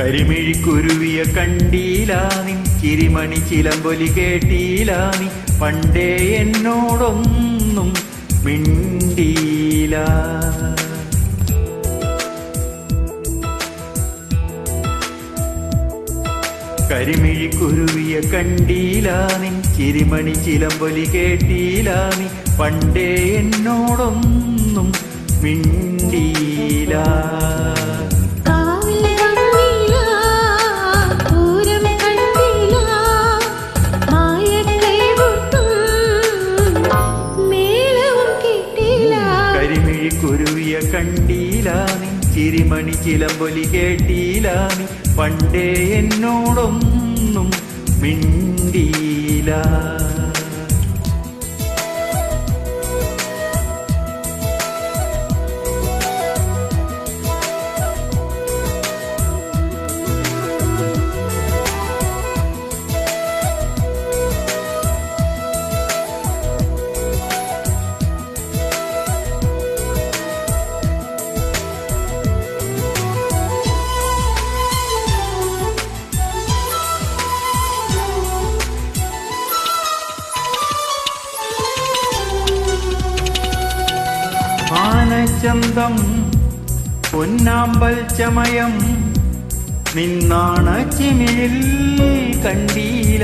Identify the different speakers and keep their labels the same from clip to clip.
Speaker 1: കരിമിഴിക്കുരുവിയ കണ്ടീലാനി ചിരിമണി ചിലമ്പൊലി കേട്ടീലാനി പണ്ടേ എന്നോടൊന്നും മിണ്ടീല. കരിമിഴിക്കുരുവിയ കണ്ടീലാനി ചിരിമണി ചിലമ്പൊലി കേട്ടീലാനി പണ്ടേ എന്നോടൊന്നും മിണ്ടീല. കരിമിഴിക്കുരുവിയ കണ്ടീലാനി ചിരിമണി ചിലമ്പൊലി കേട്ടീലാനി പണ്ടേ എന്നോടൊന്നും മിണ്ടീല. ആനച്ചന്തം പൊന്നാമ്പൽ ചമയം നിന്നാണ ചിമിഴിൽ കണ്ടീല.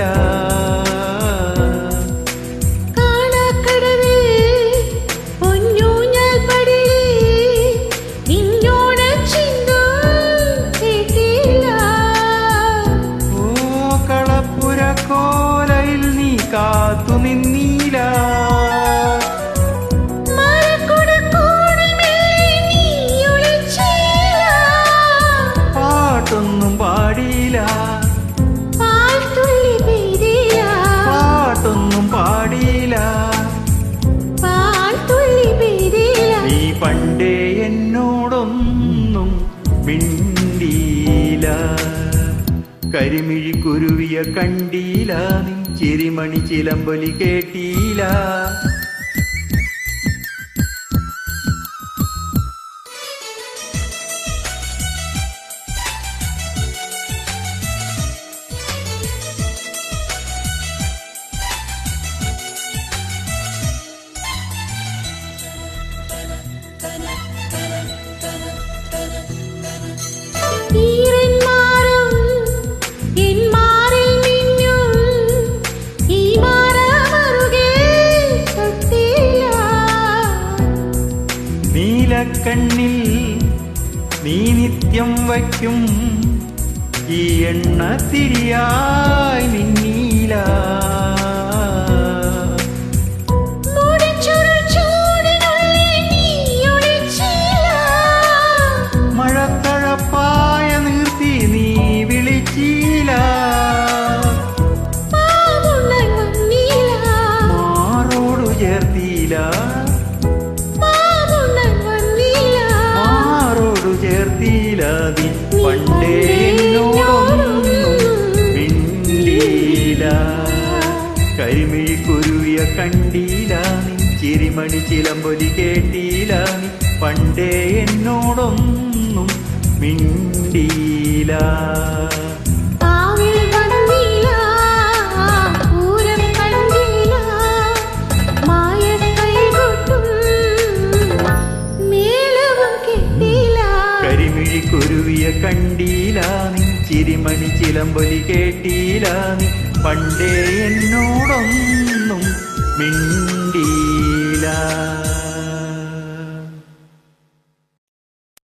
Speaker 1: ഓ കളപ്പുര കോലയിൽ നീ കാത്തു നിന്നീല. പാട്ടൊന്നും പാടിയില്ല, പാട്ടൊന്നും പാടിയില്ല. നീ പണ്ടേ എന്നോടൊന്നും മിണ്ടീല. കരിമിഴിക്കുരുവിയ കണ്ടീല നീ ചിരിമണി ചിലമ്പൊലി കേട്ടീല. നീലക്കണ്ണിൽ നീ നിത്യം വയ്ക്കും ഈ എണ്ണ തിരിയായി മിന്നീല. മഴത്തഴപ്പായ നിർത്തി നീ വിളിച്ചീല. മാറോടു ചേർത്തീല, ചേർത്തീലാതി പണ്ടേ എന്നോടൊന്നും മിണ്ടീല. കരിമിഴിക്കുരുവിയ കണ്ടീലാനി ചിരിമണി ചിലമ്പൊലി കേട്ടീലാനി പണ്ടേ എന്നോടൊന്നും മിണ്ടീല. കരിമിഴിക്കുരുവിയ കണ്ടീലാനി ചിരിമണി ചിലമ്പൊലി കേട്ടീലാനി പണ്ടേ എന്നോടൊന്നും മിണ്ടീല.